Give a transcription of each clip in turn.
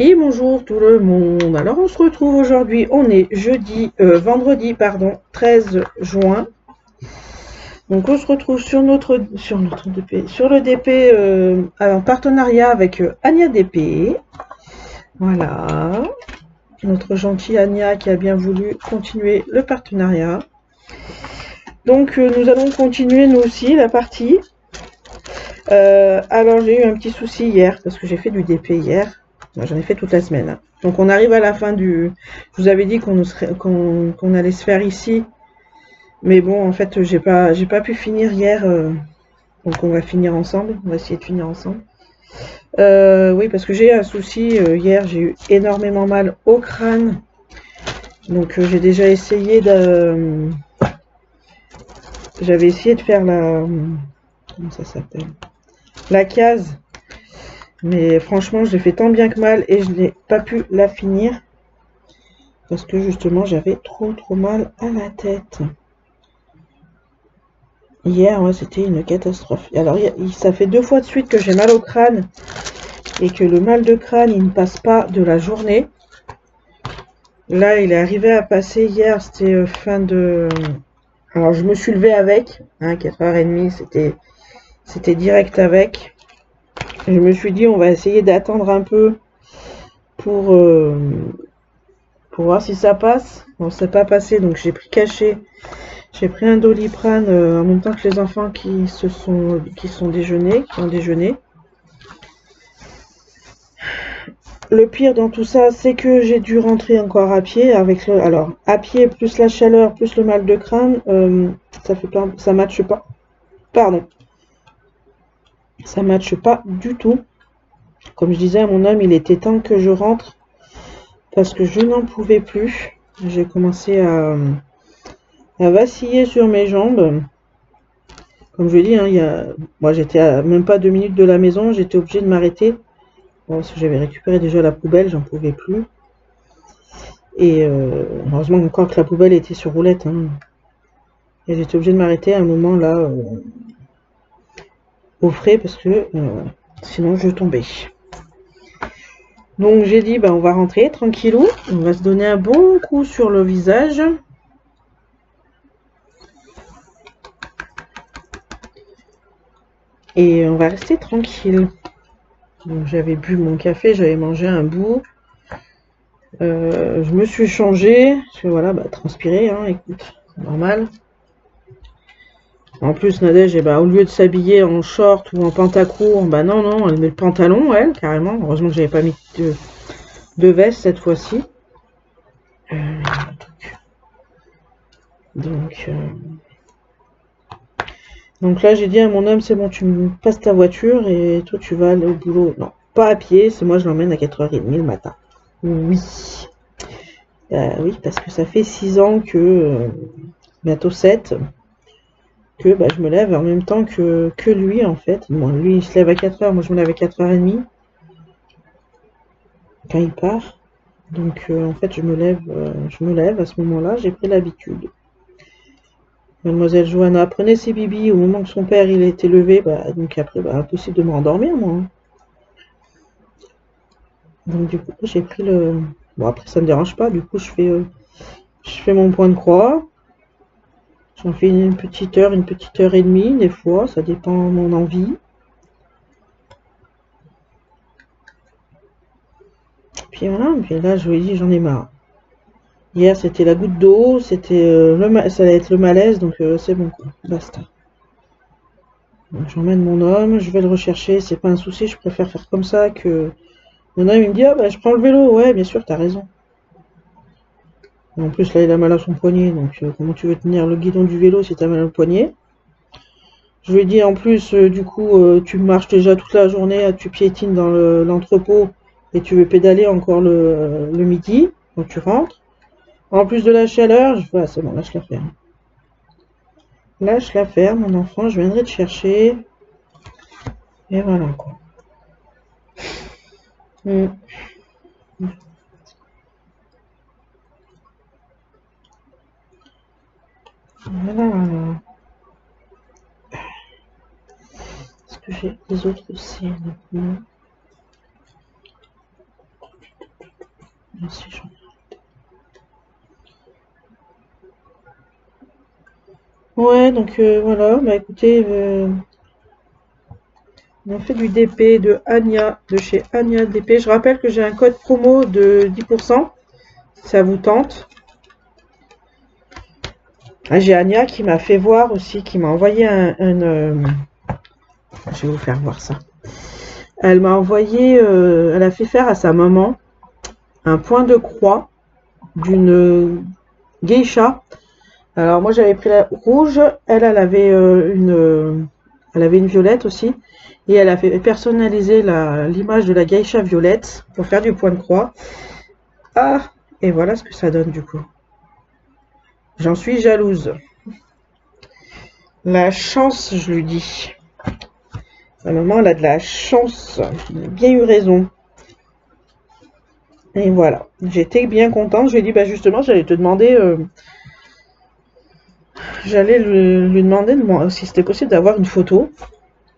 Et bonjour tout le monde. Alors on se retrouve aujourd'hui, on est vendredi 13 juin. Donc on se retrouve sur le DP en partenariat avec Anya DP. Voilà, notre gentille Anya qui a bien voulu continuer le partenariat. Donc nous allons continuer nous aussi la partie. Alors j'ai eu un petit souci hier parce que j'ai fait du DP hier. J'en ai fait toute la semaine. Hein. Donc on arrive à la fin du... Je vous avais dit qu'on allait se faire ici. Mais bon, en fait, j'ai pas pu finir hier. Donc on va finir ensemble. On va essayer de finir ensemble. Oui, parce que j'ai eu un souci. Hier, j'ai eu énormément mal au crâne. Donc j'ai déjà essayé de... J'avais essayé de faire la... Comment ça s'appelle? La case. Mais franchement, j'ai fait tant bien que mal et je n'ai pas pu la finir. Parce que justement, j'avais trop mal à la tête. Hier, ouais, c'était une catastrophe. Alors, ça fait 2 fois de suite que j'ai mal au crâne. Et que le mal de crâne, il ne passe pas de la journée. Là, il est arrivé à passer hier, c'était fin de... Alors, je me suis levée avec. Hein, 4h30, c'était direct avec. Je me suis dit, on va essayer d'attendre un peu pour voir si ça passe. Bon, ça n'a pas passé, donc j'ai pris cachet. J'ai pris un Doliprane en même temps que les enfants qui ont déjeuné. Le pire dans tout ça, c'est que j'ai dû rentrer encore à pied alors à pied plus la chaleur plus le mal de crâne, ça matche pas. Pardon. Ça matche pas du tout. Comme je disais à mon homme, il était temps que je rentre parce que je n'en pouvais plus. J'ai commencé à vaciller sur mes jambes. Comme je dis, hein, moi j'étais à même pas 2 minutes de la maison, j'étais obligée de m'arrêter. Bon, parce que j'avais récupéré déjà la poubelle, j'en pouvais plus. Et heureusement encore que la poubelle était sur roulette. Hein. Et j'étais obligée de m'arrêter à un moment là au frais parce que sinon je tombais. Donc j'ai dit on va rentrer tranquillou, on va se donner un bon coup sur le visage. Et on va rester tranquille. Donc j'avais bu mon café, j'avais mangé un bout. Je me suis changée, parce que voilà, transpirer, hein, écoute, normal. En plus, Nadège, au lieu de s'habiller en short ou en pantacourt, non, elle met le pantalon, elle, carrément. Heureusement que j'avais pas mis de veste cette fois-ci. Donc là, j'ai dit à mon homme, c'est bon, tu me passes ta voiture et toi, tu vas aller au boulot. Non, pas à pied, c'est moi, je l'emmène à 4h30 le matin. Oui. Oui, parce que ça fait 6 ans que, bientôt 7, que je me lève en même temps que lui, en fait. Bon, lui, il se lève à 4h, moi, je me lève à 4h30 quand il part. Donc, en fait, je me lève à ce moment-là, j'ai pris l'habitude. Mademoiselle Johanna prenait ses bibis au moment que son père il était levé, donc après, impossible de me rendormir, moi. Hein. Donc, du coup, j'ai pris le... Bon, après, ça me dérange pas, du coup, je fais mon point de croix. J'en fais une petite heure et demie, des fois, ça dépend de mon envie. Puis voilà, puis là, je lui ai dit, j'en ai marre. Hier, c'était la goutte d'eau, c'était ça allait être le malaise, donc c'est bon, quoi, basta. J'emmène mon homme, je vais le rechercher, c'est pas un souci, je préfère faire comme ça que... Mon homme, il me dit, je prends le vélo, ouais, bien sûr, t'as raison. Et en plus, là, il a mal à son poignet, donc comment tu veux tenir le guidon du vélo si t'as mal au poignet? Je lui ai dit, en plus, du coup, tu marches déjà toute la journée, tu piétines dans l'entrepôt, et tu veux pédaler encore le midi, quand tu rentres. En plus de la chaleur, c'est bon, lâche l'affaire. Lâche l'affaire, mon enfant, je viendrai te chercher. Et voilà, quoi. Voilà. Est-ce que j'ai les autres aussi? Non. Merci, ouais, donc voilà, bah écoutez, on a fait du DP de Anya, de chez Anya DP. Je rappelle que j'ai un code promo de 10%, si ça vous tente. Ah, j'ai Anya qui m'a fait voir aussi, qui m'a envoyé je vais vous faire voir ça. Elle m'a envoyé, elle a fait faire à sa maman un point de croix d'une geisha. Alors moi j'avais pris la rouge, elle avait elle avait une violette aussi, et elle a fait personnaliser l'image de la geisha violette pour faire du point de croix. Ah, et voilà ce que ça donne du coup. J'en suis jalouse. La chance, je lui dis. Sa maman, elle a de la chance. Elle a bien eu raison. Et voilà. J'étais bien contente. Je lui ai dit, bah justement, j'allais te demander, j'allais lui demander si c'était possible d'avoir une photo,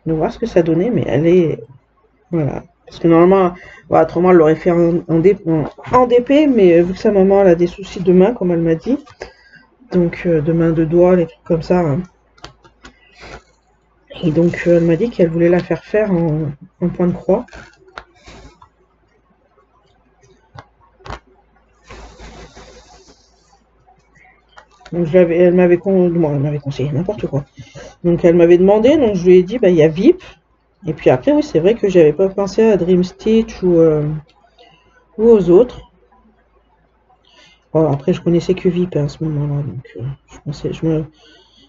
de voir ce que ça donnait, mais elle est, voilà. Parce que normalement, bah, autrement, elle l'aurait fait en DP, mais vu que sa maman, elle a des soucis de main, comme elle m'a dit, donc de main, de doigts, les trucs comme ça, hein. Et donc, elle m'a dit qu'elle voulait la faire en point de croix. Donc, elle m'avait conseillé n'importe quoi. Donc, elle m'avait demandé, donc je lui ai dit, bah, il y a VIP. Et puis après, oui, c'est vrai que j'avais pas pensé à Dream Stitch ou aux autres. Bon, après, je connaissais que VIP à ce moment-là, donc je pensais,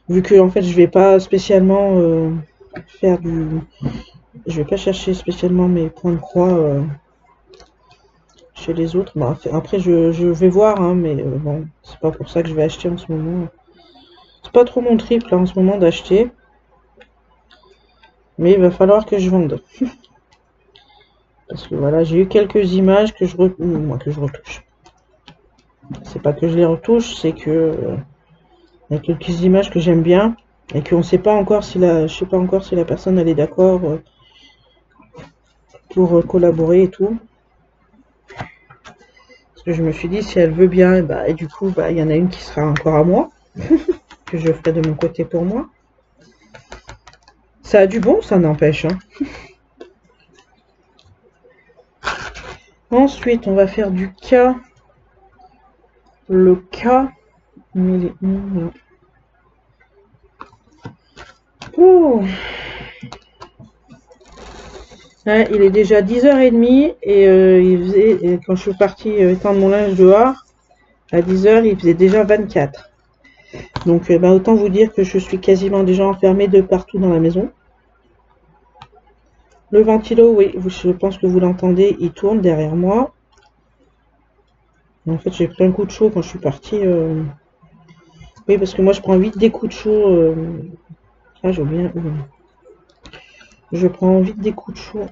vu que en fait, je vais pas spécialement faire je vais pas chercher spécialement mes points de croix chez les autres. Bah, après, je vais voir, hein, mais bon, c'est pas pour ça que je vais acheter en ce moment. C'est pas trop mon trip là en ce moment d'acheter, mais il va falloir que je vende. Parce que voilà, j'ai eu quelques images que que je retouche. C'est pas que je les retouche, c'est que il y a quelques images que j'aime bien et qu'on sait pas encore si je sais pas encore si la personne elle est d'accord pour collaborer et tout. Parce que je me suis dit si elle veut bien, et du coup il y en a une qui sera encore à moi, que je ferai de mon côté pour moi. Ça a du bon, ça n'empêche, hein. Ensuite, on va faire du K. Le K. Oh, ouais, il est déjà 10h30 et quand je suis partie étendre mon linge dehors, à 10h, il faisait déjà 24. Donc autant vous dire que je suis quasiment déjà enfermée de partout dans la maison. Le ventilo, oui, je pense que vous l'entendez, il tourne derrière moi. En fait, j'ai pris un coup de chaud quand je suis partie. Oui, parce que moi, je prends vite des coups de chaud. Ah, j'ai oublié. Je prends vite des coups de chaud.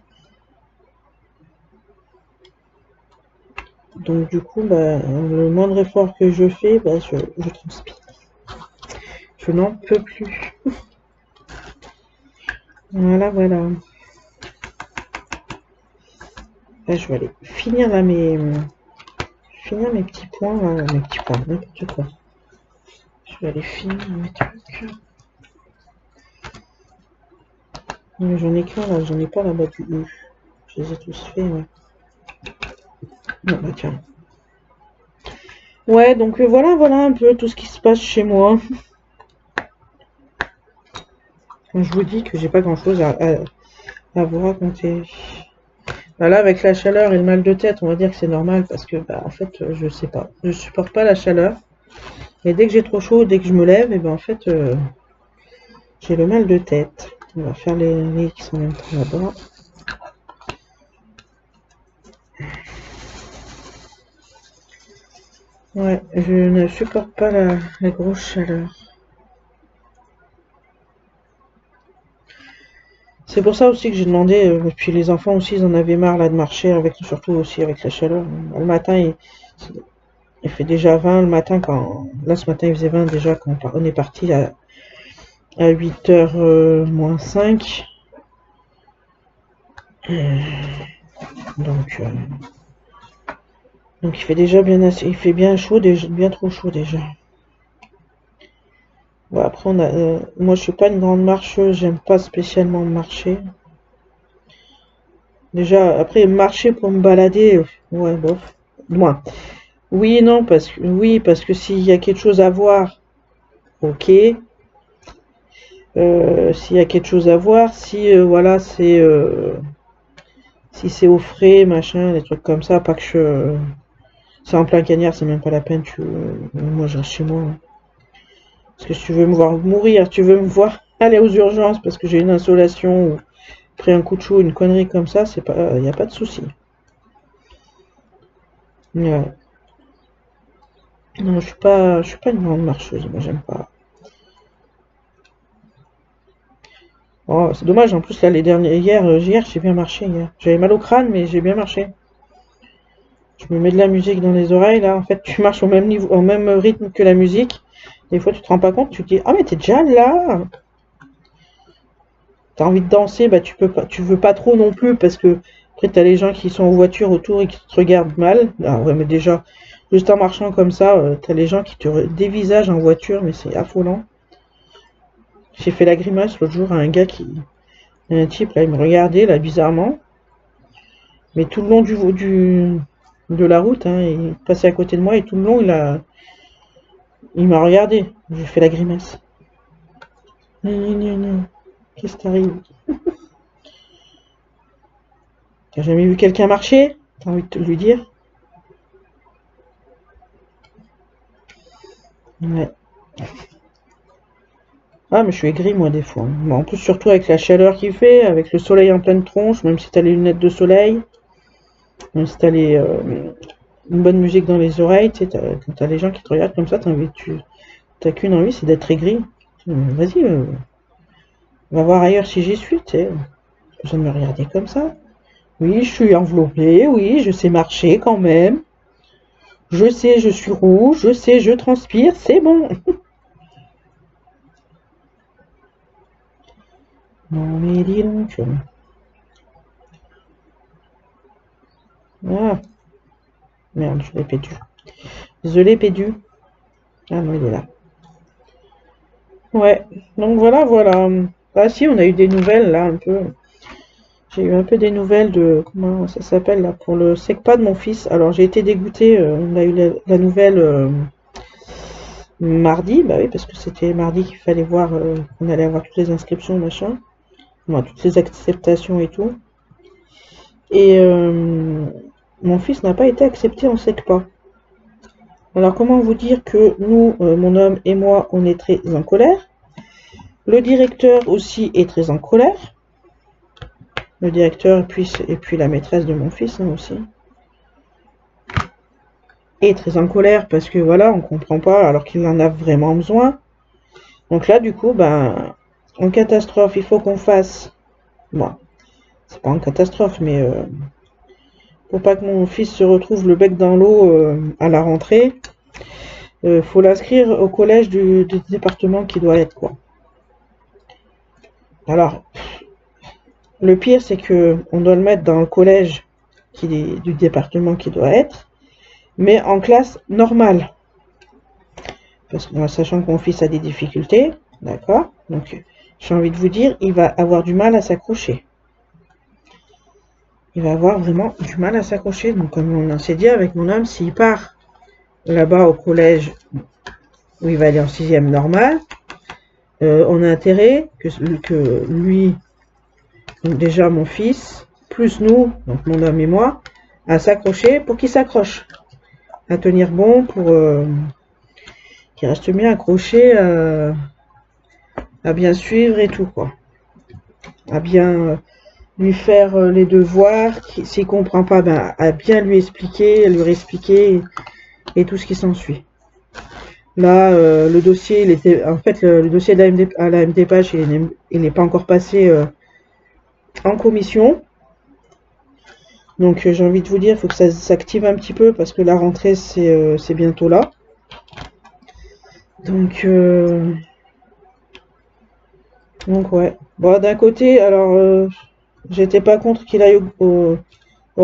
Donc, du coup, le moindre effort que je fais, je transpire. Je n'en peux plus. Voilà, voilà. Là, je vais aller finir là mes petits points, là, mes petits points, n'importe quoi. Je vais aller finir mes trucs. J'en ai qu'un là, j'en ai pas là-bas du U. Je les ai tous faits, ouais. Non, bah tiens. Ouais, donc voilà un peu tout ce qui se passe chez moi. Je vous dis que j'ai pas grand chose à vous raconter. Là, avec la chaleur et le mal de tête, on va dire que c'est normal parce que, en fait, je sais pas. Je supporte pas la chaleur. Et dès que j'ai trop chaud, dès que je me lève, et en fait, j'ai le mal de tête. On va faire les X en même temps là-bas. Ouais, je ne supporte pas la grosse chaleur. C'est pour ça aussi que j'ai demandé, et puis les enfants aussi, ils en avaient marre là de marcher, surtout aussi avec la chaleur. Le matin, il fait déjà 20 le matin là ce matin il faisait 20 déjà quand on est parti à 8h moins 5. Donc Donc il fait déjà bien assez, il fait bien chaud, bien trop chaud déjà. Bon, après moi je suis pas une grande marcheuse, j'aime pas spécialement marcher. Déjà après marcher pour me balader, ouais bof. Moins. Oui et non parce que s'il y a quelque chose à voir, ok. S'il y a quelque chose à voir, si voilà si c'est au frais, machin, des trucs comme ça, pas que c'est en plein cagnard, c'est même pas la peine, moi je reste chez moi, hein. Parce que si tu veux me voir mourir, tu veux me voir aller aux urgences parce que j'ai une insolation ou pris un coup de chaud, une connerie comme ça, c'est pas, y a pas de souci. Ouais. Non, je suis pas une grande marcheuse, moi j'aime pas. Oh, c'est dommage, en plus là hier j'ai bien marché hier. J'avais mal au crâne mais j'ai bien marché. Je me mets de la musique dans les oreilles là, en fait tu marches au même niveau, au même rythme que la musique. Des fois tu te rends pas compte, tu te dis ah mais t'es déjà là. T'as envie de danser, bah tu peux pas, tu veux pas trop non plus parce que après t'as les gens qui sont en voiture autour et qui te regardent mal. Ah ouais mais déjà juste en marchant comme ça, t'as les gens qui te dévisagent en voiture mais c'est affolant. J'ai fait la grimace l'autre jour à un type là il me regardait là bizarrement, mais tout le long de la route, hein, il passait à côté de moi et tout le long il m'a regardé. J'ai fait la grimace. Non. Qu'est-ce qui t'arrive? T'as jamais vu quelqu'un marcher? T'as envie de te lui dire? Ouais. Ah, mais je suis aigri, moi, des fois, hein. Mais en plus, surtout avec la chaleur qu'il fait, avec le soleil en pleine tronche, même si t'as les lunettes de soleil, même si t'as une bonne musique dans les oreilles, tu sais, quand t'as les gens qui te regardent comme ça, t'as qu'une envie, c'est d'être aigri. Vas-y, va voir ailleurs si j'y suis, tu sais. Pas besoin de me regarder comme ça. Oui, je suis enveloppée, oui, je sais marcher quand même. Je sais, je suis rouge, je sais, je transpire, c'est bon. Non, mais dis donc. Ah, merde, je l'ai perdu. Je l'ai perdu. Ah non, il est là. Ouais, donc voilà. Ah si, on a eu des nouvelles là, un peu. J'ai eu un peu des nouvelles de, comment ça s'appelle là, pour le SECPA de mon fils. Alors j'ai été dégoûtée, on a eu la nouvelle mardi, bah oui, parce que c'était mardi qu'il fallait voir, qu'on allait avoir toutes les inscriptions, machin. Enfin, toutes les acceptations et tout. Et mon fils n'a pas été accepté en SECPA. Alors comment vous dire que nous, mon homme et moi, on est très en colère. Le directeur aussi est très en colère. Le directeur et puis la maîtresse de mon fils, hein, aussi. Est très en colère parce que voilà, on comprend pas alors qu'il en a vraiment besoin. Donc là, du coup, ben, en catastrophe, il faut qu'on fasse. Bon, c'est pas en catastrophe, mais pour pas que mon fils se retrouve le bec dans l'eau à la rentrée, faut l'inscrire au collège du département qui doit être, quoi. Alors, le pire, c'est que on doit le mettre dans le collège du département qui doit être, mais en classe normale. Parce que, sachant que mon fils a des difficultés, d'accord? Donc, j'ai envie de vous dire, il va avoir du mal à s'accrocher. Il va avoir vraiment du mal à s'accrocher. Donc, comme on s'est dit avec mon homme, s'il part là-bas au collège où il va aller en 6e normal, on a intérêt que lui, donc déjà mon fils, plus nous, donc mon homme et moi, à s'accrocher pour qu'il s'accroche. À tenir bon pour qu'il reste bien accroché à bien suivre et tout, quoi. À bien lui faire les devoirs, s'il comprend pas, ben, à bien lui expliquer, à lui réexpliquer et tout ce qui s'ensuit. Là, le dossier, en fait, le dossier de à la MDPH, il n'est pas encore passé en commission. Donc, j'ai envie de vous dire, il faut que ça s'active un petit peu parce que la rentrée, c'est bientôt là. Donc ouais. Bon, d'un côté, alors, j'étais pas contre qu'il aille en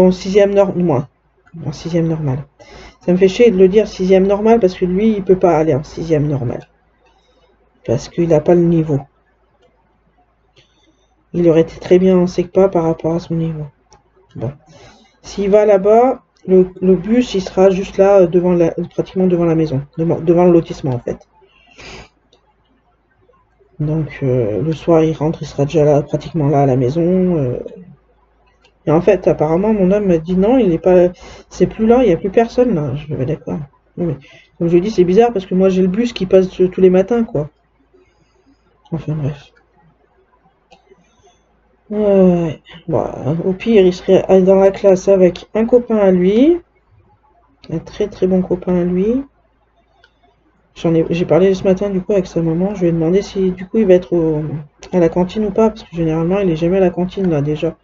6e nord, moins. en 6e normal. Ça me fait chier de le dire 6e normal parce que lui, il peut pas aller en 6e normal. Parce qu'il n'a pas le niveau. Il aurait été très bien en SECPA par rapport à son niveau. Bon. S'il va là-bas, le bus, il sera juste là, pratiquement devant la maison. Devant le lotissement, en fait. Donc, le soir, il rentre, il sera déjà là, pratiquement là à la maison. Et en fait, apparemment, mon homme m'a dit non, il n'est pas, c'est plus là, il n'y a plus personne là. Je vais d'accord. Mais, comme je lui ai dit, c'est bizarre parce que moi j'ai le bus qui passe tous les matins, quoi. Enfin bref. Ouais. Bon, au pire, il serait dans la classe avec un copain à lui, un très très bon copain à lui. J'ai parlé ce matin du coup avec sa maman. Je lui ai demandé si du coup il va être à la cantine ou pas, parce que généralement il est jamais à la cantine là déjà.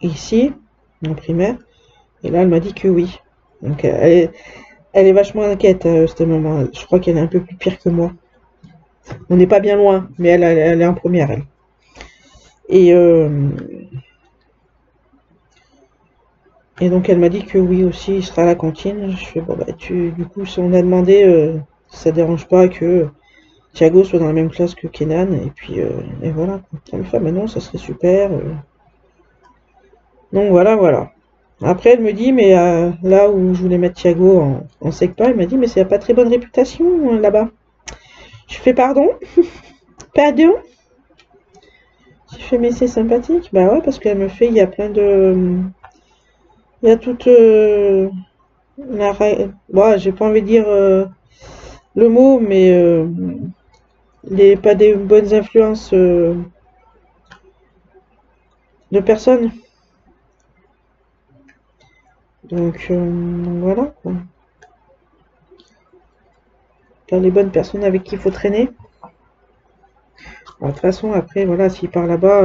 Ici, en primaire. Et là, elle m'a dit que oui. Donc elle est vachement inquiète, cette maman. Je crois qu'elle est un peu plus pire que moi. On n'est pas bien loin, mais elle est en première, elle. Et donc elle m'a dit que oui aussi, il sera à la cantine. Je fais bon bah du coup si on a demandé si ça dérange pas que Thiago soit dans la même classe que Kenan et puis et voilà. Elle me fait mais non, ça serait super. Donc voilà. Après elle me dit mais là où je voulais mettre Thiago en SECPA, elle m'a dit mais ça n'a pas très bonne réputation là-bas. Je fais pardon? Pardon? Je fais mais c'est sympathique. Bah ouais parce qu'elle me fait il y a plein de il y a toute bon, j'ai pas envie de dire le mot, mais pas des bonnes influences de personnes. Donc voilà quoi. Pas les bonnes personnes avec qui il faut traîner. Bon, de toute façon, après, voilà, s'il part là-bas.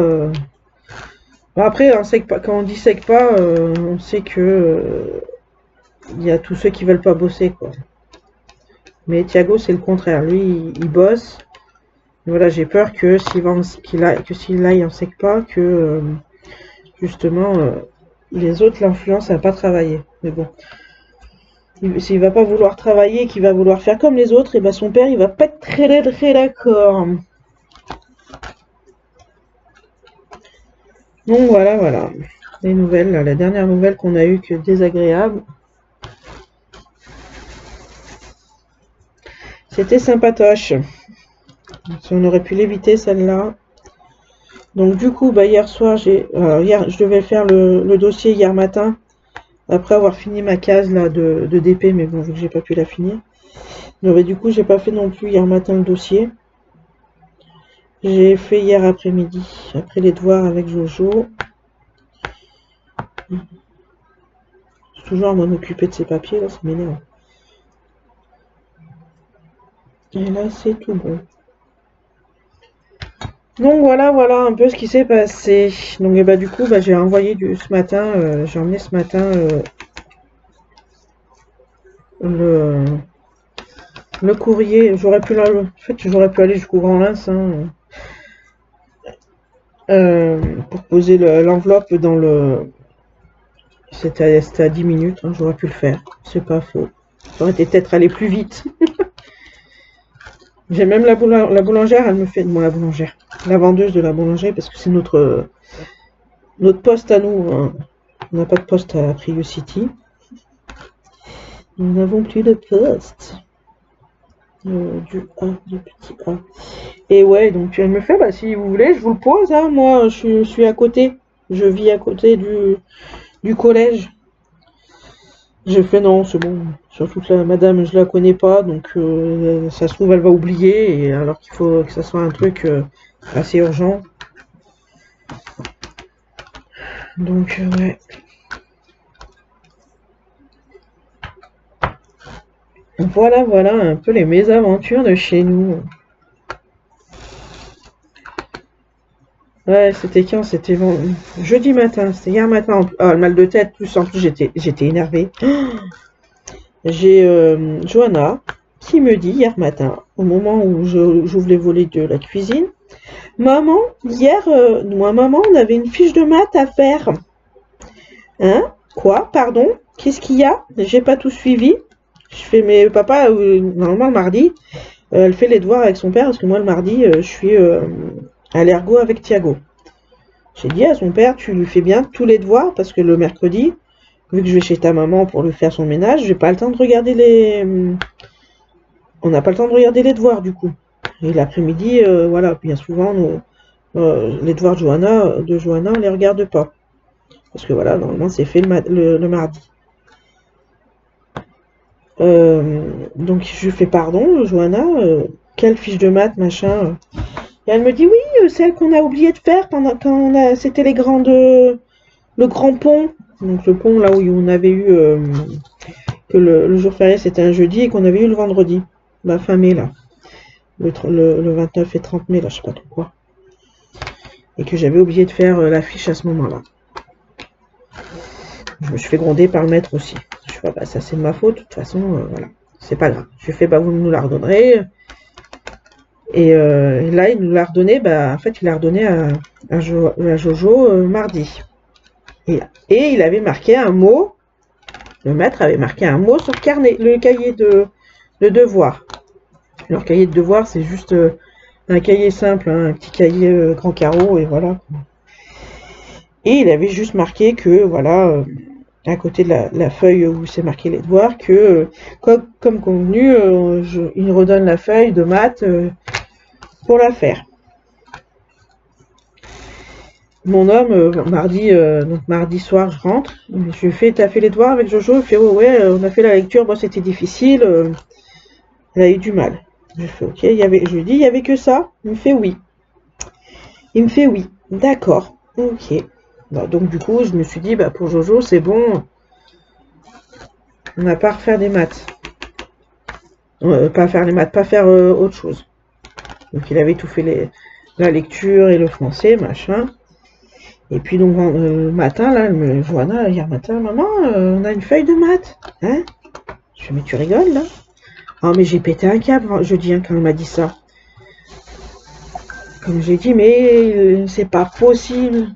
Bon, après, on sait que quand on dit sec pas, on sait que il y a tous ceux qui veulent pas bosser, quoi. Mais Thiago, c'est le contraire. Lui, il bosse. Voilà, j'ai peur que s'il aille en sec pas, que justement les autres l'influencent à pas travailler. Mais bon. S'il va pas vouloir travailler, qu'il va vouloir faire comme les autres, et ben son père il va pas être très très d'accord. Donc voilà. Les nouvelles, là, la dernière nouvelle qu'on a eue que désagréable. C'était sympatoche. Si on aurait pu l'éviter celle-là. Donc du coup, bah, hier soir, hier, je devais faire le dossier hier matin, après avoir fini ma case là de DP, mais bon, vu que j'ai pas pu la finir. Donc, du coup, j'ai pas fait non plus hier matin le dossier. J'ai fait hier après-midi, après les devoirs avec Jojo. C'est toujours à m'en occuper de ces papiers, là, ça m'énerve. Et là, c'est tout bon. Donc voilà un peu ce qui s'est passé. Donc et bah du coup, j'ai envoyé ce matin, j'ai emmené ce matin le courrier. J'aurais pu aller jusqu'au Grand Lens pour poser l'enveloppe dans le. C'était à 10 minutes, j'aurais pu le faire. C'est pas faux. J'aurais été peut-être allé plus vite. J'ai même la boulangère, elle me fait. Bon, la boulangère. La vendeuse de la boulangerie, parce que c'est notre poste à nous. Hein. On n'a pas de poste à Prius City. Nous n'avons plus de poste. Du petit A. Et ouais, donc elle me fait, si vous voulez, je vous le pose. Hein, moi, je suis à côté. Je vis à côté du collège. J'ai fait non, c'est bon. Surtout que la madame, je la connais pas, donc ça se trouve, elle va oublier, et alors qu'il faut que ça soit un truc assez urgent. Donc, ouais. Voilà un peu les mésaventures de chez nous. Ouais, c'était quand? C'était jeudi matin, c'était hier matin. Le mal de tête, en plus j'étais énervée. J'ai Johanna qui me dit hier matin, au moment où j'ouvre les volets de la cuisine, maman, hier, maman, on avait une fiche de maths à faire. Hein? Quoi? Pardon? Qu'est-ce qu'il y a? J'ai pas tout suivi. Je fais, mais papa, normalement le mardi, elle fait les devoirs avec son père, parce que moi le mardi, je suis à l'ergo avec Thiago. J'ai dit à son père, tu lui fais bien tous les devoirs, parce que le mercredi, vu que je vais chez ta maman pour lui faire son ménage, j'ai pas le temps de regarder les... On n'a pas le temps de regarder les devoirs, du coup. Et l'après-midi, voilà, bien souvent, les devoirs de Johanna, on les regarde pas. Parce que voilà, normalement, c'est fait le mardi. Donc, je lui fais pardon, Johanna, quelle fiche de maths, machin. Et elle me dit, oui, celle qu'on a oublié de faire pendant quand c'était le grand pont. Donc, le pont, là où on avait eu, que le jour férié, c'était un jeudi, et qu'on avait eu le vendredi. Bah, fin mai, là. Le 29 et 30 mai, là, je sais pas trop quoi. Et que j'avais oublié de faire l'affiche à ce moment-là. Je me suis fait gronder par le maître aussi. Je fais, bah, ça c'est de ma faute, de toute façon, voilà. C'est pas grave. Je lui ai fait, bah, vous nous la redonnerez. Et là, il nous l'a redonné, bah, en fait, il l'a redonné à Jojo mardi. Et il avait marqué un mot, le maître avait marqué un mot sur le carnet, le cahier de devoirs. Alors, cahier de devoirs, c'est juste un cahier simple, hein, un petit cahier grand carreau, et voilà. Et il avait juste marqué que, voilà, à côté de la feuille où c'est marqué les devoirs, que, comme convenu, il me redonne la feuille de maths pour la faire. Mon homme, donc mardi soir, je rentre, je lui fais, t'as fait les devoirs avec Jojo? Il fait, ouais, on a fait la lecture, bon, c'était difficile, elle a eu du mal. Je fais, ok, je lui dis, il y avait que ça? Il me fait oui. Il me fait oui, d'accord, ok. Bah, donc du coup, je me suis dit, bah, pour Jojo, c'est bon, on n'a pas à refaire des maths. Pas faire les maths, pas faire autre chose. Donc il avait tout fait, la lecture et le français, machin. Et puis donc le matin, là, Johanna, hier matin, maman, on a une feuille de maths. Hein? Je fais, mais tu rigoles là? Oh, mais j'ai pété un câble jeudi quand elle m'a dit ça. Comme j'ai dit, mais c'est pas possible.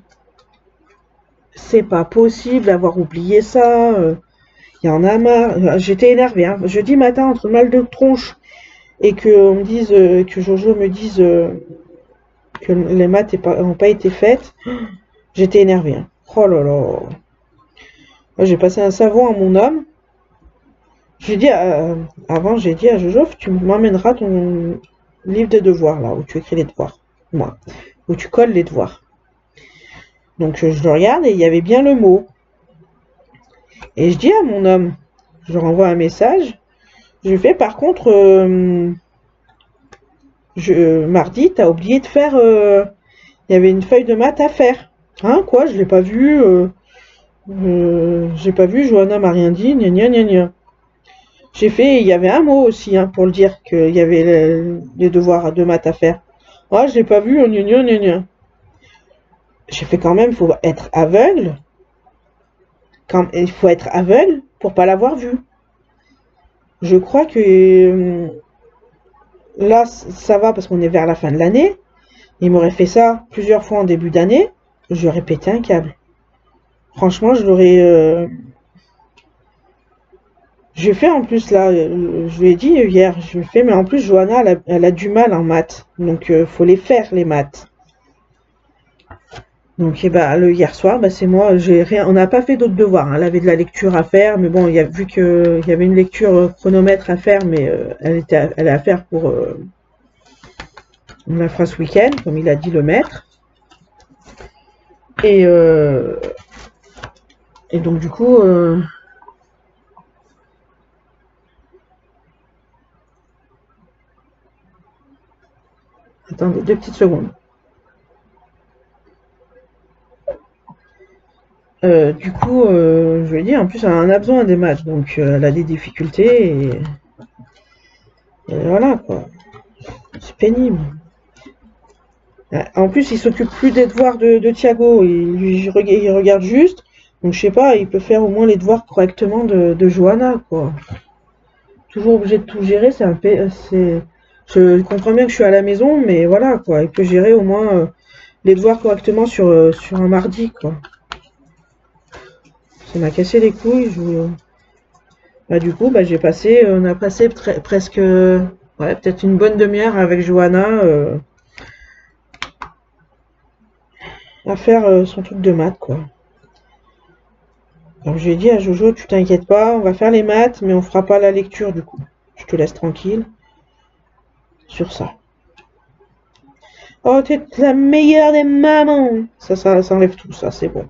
C'est pas possible d'avoir oublié ça. Il y en a marre. J'étais énervée. Hein. Jeudi matin, entre mal de tronche et que que Jojo me dise que les maths n'ont pas été faites, j'étais énervée. Hein. Oh là là. Moi, j'ai passé un savon à mon homme. Avant, j'ai dit à Jojo, tu m'emmèneras ton livre de devoirs, là, où tu écris les devoirs. Moi. Où tu colles les devoirs. Donc, je le regarde et il y avait bien le mot. Et je dis à mon homme, je lui renvoie un message. Je lui fais, par contre, mardi, t'as oublié de faire... il y avait une feuille de maths à faire. Hein, quoi? Je l'ai pas vu. J'ai pas vu, Johanna m'a rien dit, gna gna gna gna. J'ai fait, il y avait un mot aussi, hein, pour le dire qu'il y avait les devoirs de maths à faire. Ah, je l'ai pas vu, gna gna gna gna. J'ai fait quand même, il faut être aveugle. Il faut être aveugle pour pas l'avoir vu. Je crois que là, ça va parce qu'on est vers la fin de l'année. Il m'aurait fait ça plusieurs fois en début d'année. J'aurais pété un câble. Franchement, je l'aurais... Je fais en plus là, je lui ai dit hier, je fais, mais en plus Johanna, elle a du mal en maths. Donc, faut les faire, les maths. Donc, le hier soir, c'est moi, on n'a pas fait d'autres devoirs. Hein. Elle avait de la lecture à faire, mais bon, vu qu'il y avait une lecture chronomètre à faire, mais elle est à faire pour... on la fera ce week-end, comme il a dit le maître. Et donc, du coup... Attendez, 2 petites secondes. Du coup, je lui ai dit, en plus, elle en a besoin des maths, donc elle a des difficultés, et voilà, quoi. C'est pénible. En plus, il s'occupe plus des devoirs de Thiago, il regarde juste, donc je sais pas, il peut faire au moins les devoirs correctement de Johanna, quoi. Toujours obligé de tout gérer, je comprends bien que je suis à la maison, mais voilà, quoi, il peut gérer au moins les devoirs correctement sur un mardi, quoi. Ça m'a cassé les couilles. Bah, du coup, bah, on a passé presque, ouais, peut-être une bonne demi-heure avec Johanna à faire son truc de maths, quoi. Alors, je lui ai dit à Jojo, tu t'inquiètes pas, on va faire les maths, mais on fera pas la lecture, du coup. Je te laisse tranquille sur ça. Oh, t'es la meilleure des mamans! Ça enlève tout, ça, c'est bon.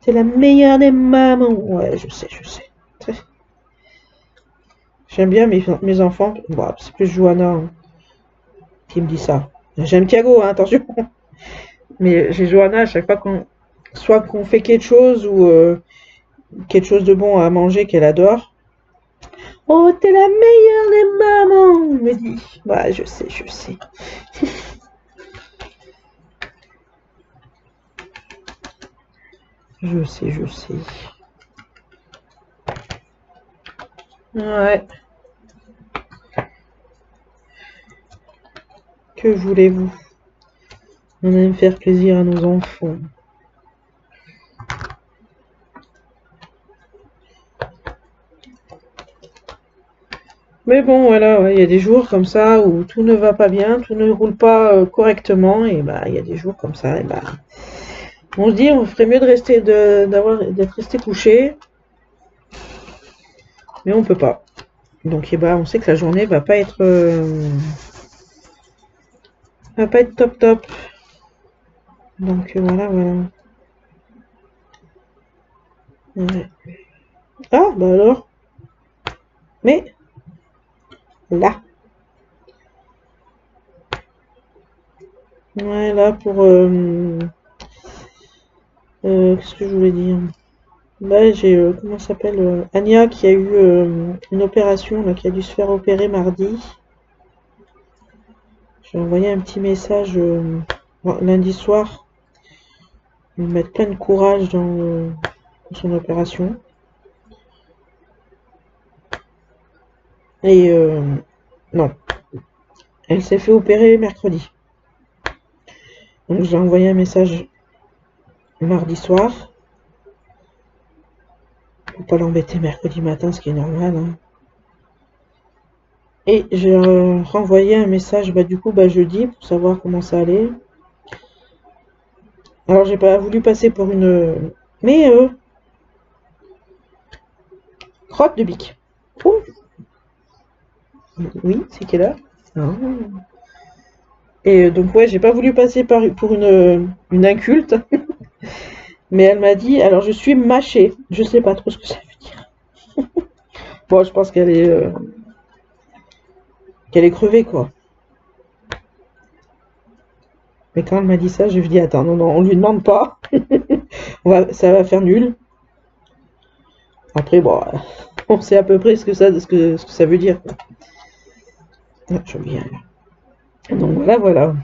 T'es la meilleure des mamans! Ouais, je sais, je sais. J'aime bien mes enfants. Bon, c'est plus Johanna hein, qui me dit ça. J'aime Thiago, hein, attention. Mais j'ai Johanna à chaque fois soit qu'on fait quelque chose ou quelque chose de bon à manger qu'elle adore. Oh, t'es la meilleure des mamans, me dit. Ouais, je sais, je sais. Je sais, je sais. Ouais. Que voulez-vous? On aime faire plaisir à nos enfants. Mais bon, voilà, il y a des jours comme ça où tout ne va pas bien, tout ne roule pas correctement, et bah il y a des jours comme ça, et bah on se dit on ferait mieux d'être resté couché, mais on peut pas. Donc et bah on sait que la journée va pas être top top. Donc voilà, voilà. Ouais. Ah bah alors, mais là, ouais là pour qu'est-ce que je voulais dire? Là, j'ai, comment ça s'appelle, Anya qui a eu une opération, là, qui a dû se faire opérer mardi. J'ai envoyé un petit message lundi soir, lui mettre plein de courage dans son opération. Et non, elle s'est fait opérer mercredi. Donc j'ai envoyé un message mardi soir, pour pas l'embêter mercredi matin, ce qui est normal. Hein. Et j'ai renvoyé un message du coup jeudi pour savoir comment ça allait. Alors j'ai pas voulu passer pour une... Mais crotte de bique. Oh, oui, c'est quelle heure? Ah. Et donc ouais, j'ai pas voulu passer pour une inculte. Mais elle m'a dit, alors je suis mâchée. Je sais pas trop ce que ça veut dire. Bon, je pense qu'elle est crevée, quoi. Mais quand elle m'a dit ça, je lui ai dit, attends, non, non, on lui demande pas. Ça va faire nul. Après, bon, on sait à peu près ce que ça veut dire. Ah, je viens là. Donc voilà, voilà.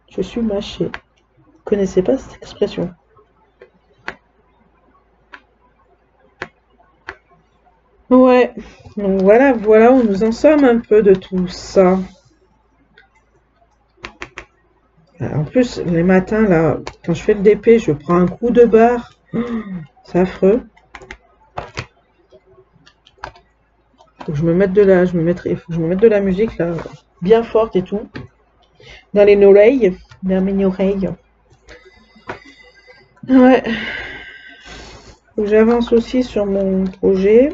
Je suis mâchée. Vous connaissez pas cette expression? Ouais. Donc voilà, voilà où nous en sommes un peu de tout ça. En plus, les matins, là, quand je fais le DP, je prends un coup de barre. C'est affreux. Faut que je me mette faut que je me mette de la musique, là, bien forte et tout. Dans les oreilles. Dans mes oreilles. Ouais. Faut que j'avance aussi sur mon projet.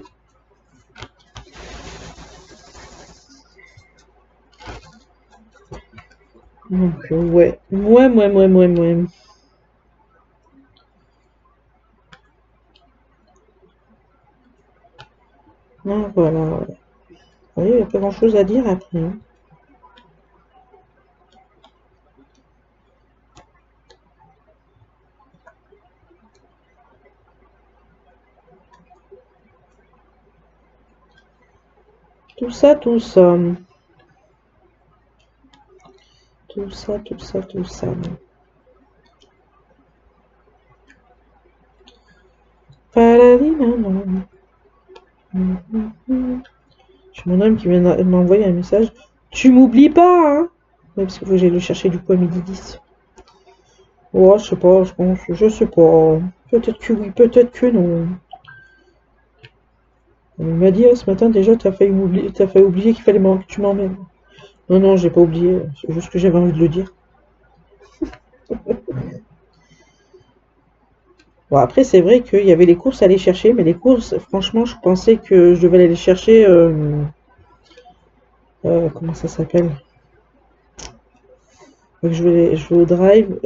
Donc, ouais. Ouais. Ah, voilà. Oui, il n'y a pas grand chose à dire après. Hein. Tout ça. Tout ça. J'ai mon homme qui m'a envoyé un message. Tu m'oublies pas, hein? Ouais, parce que faut que j'aille le chercher du coup à midi 10. Ouais, je sais pas, je pense, je sais pas. Peut-être que oui, peut-être que non. Il m'a dit ce matin déjà, t'as failli oublier qu'il fallait que tu m'emmènes. Non, non, j'ai pas oublié, c'est juste que j'avais envie de le dire. Bon, après, c'est vrai qu'il y avait les courses à aller chercher, mais les courses, franchement, je pensais que je devais aller les chercher. Comment ça s'appelle? Donc, je vais au drive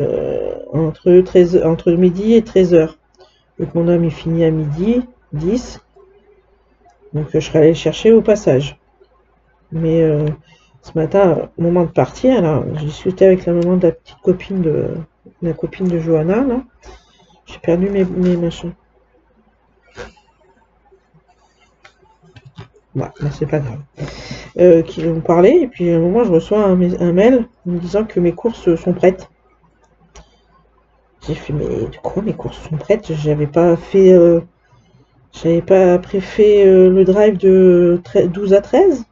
entre midi et 13h. Donc, mon homme, il finit à midi 10. Donc, je serais allé le chercher au passage. Mais ce matin, au moment de partir, là, j'ai discuté avec la maman de la copine de Johanna, là. J'ai perdu mes machins. Bah, mais c'est pas grave. Qui vont parler, et puis à un moment, je reçois un mail me disant que mes courses sont prêtes. J'ai fait, mais de quoi mes courses sont prêtes? J'avais pas préfait le drive de 12 à 13.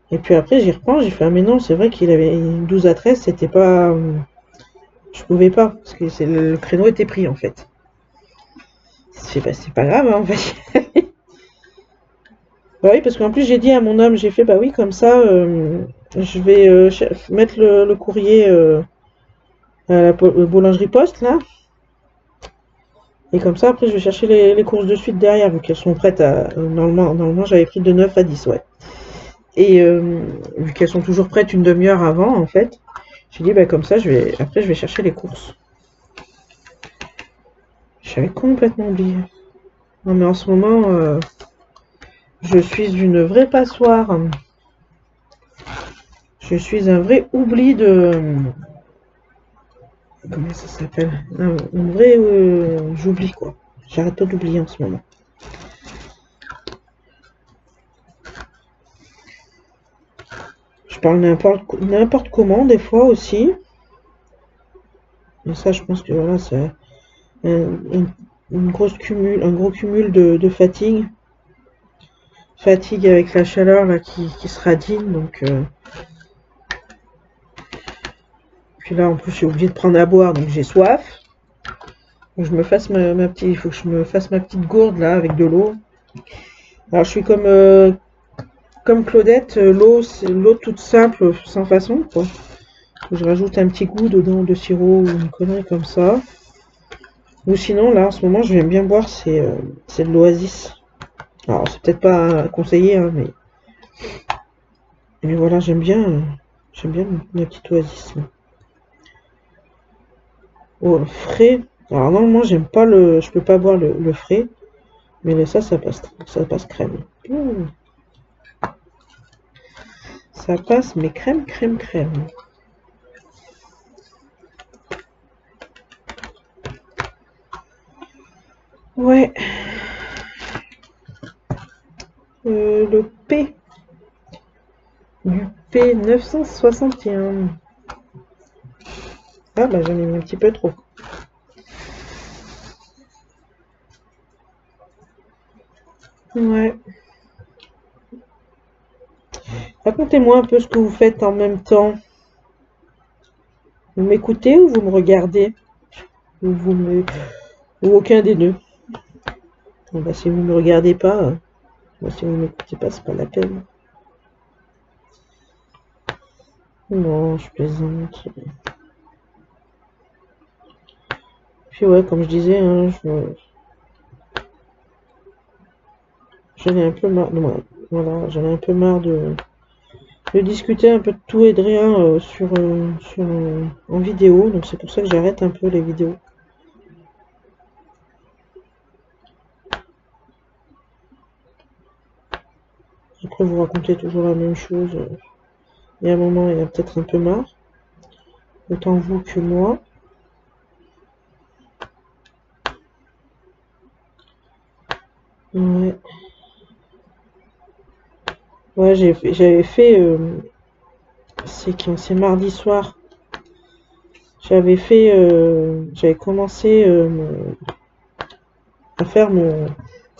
Et puis après, j'y reprends, j'ai fait, ah mais non, c'est vrai qu'il avait 12 à 13, c'était pas. Je pouvais pas, parce que le créneau était pris en fait. C'est pas grave, hein, on va y aller. Bah oui, parce qu'en plus, j'ai dit à mon homme, j'ai fait, bah oui, comme ça, je vais mettre le courrier à la boulangerie poste, là. Et comme ça, après, je vais chercher les courses de suite derrière, vu qu'elles sont prêtes à. Normalement j'avais pris de 9 à 10, ouais. Et vu qu'elles sont toujours prêtes une demi-heure avant, en fait, j'ai dit, bah comme ça, après, je vais chercher les courses. J'avais complètement oublié. Non, mais en ce moment, je suis une vraie passoire. Je suis un vrai oubli de. Comment ça s'appelle? Un vrai. J'oublie, quoi. J'arrête pas d'oublier en ce moment. Je parle n'importe comment, des fois aussi. Mais ça, je pense que voilà, c'est un gros cumul de fatigue. Fatigue avec la chaleur là qui se radine, donc. Puis là, en plus, j'ai oublié de prendre à boire, donc j'ai soif. Donc il faut que je me fasse ma petite gourde là avec de l'eau. Alors, je suis comme Claudette, c'est l'eau toute simple, sans façon, quoi. Je rajoute un petit goût dedans de sirop ou une connerie comme ça. Ou sinon, là, en ce moment, je j'aime bien boire, c'est de l'Oasis. Alors, c'est peut-être pas conseillé, hein, mais voilà, j'aime bien ma petite Oasis. Là. Oh, frais. Alors, normalement, je peux pas boire le frais, mais ça passe crème. Mmh. Ça passe, mais crème, crème, crème. Ouais. Le P. Du P961. Ah bah j'en ai mis un petit peu trop. Ouais. Racontez-moi un peu ce que vous faites en même temps. Vous m'écoutez ou vous me regardez? Ou aucun des deux. Bon, bah, si vous me regardez pas, si vous m'écoutez pas, c'est pas la peine. Non, je plaisante. Puis ouais, comme je disais, hein, j'en ai un peu marre. Voilà, j'en ai un peu marre de discuter un peu de tout et de rien en vidéo. Donc c'est pour ça que j'arrête un peu les vidéos. Après vous racontez toujours la même chose. Il y a un moment, il y a peut-être un peu marre. Autant vous que moi. Ouais. Ouais, j'avais fait. C'est mardi soir. J'avais commencé à faire mon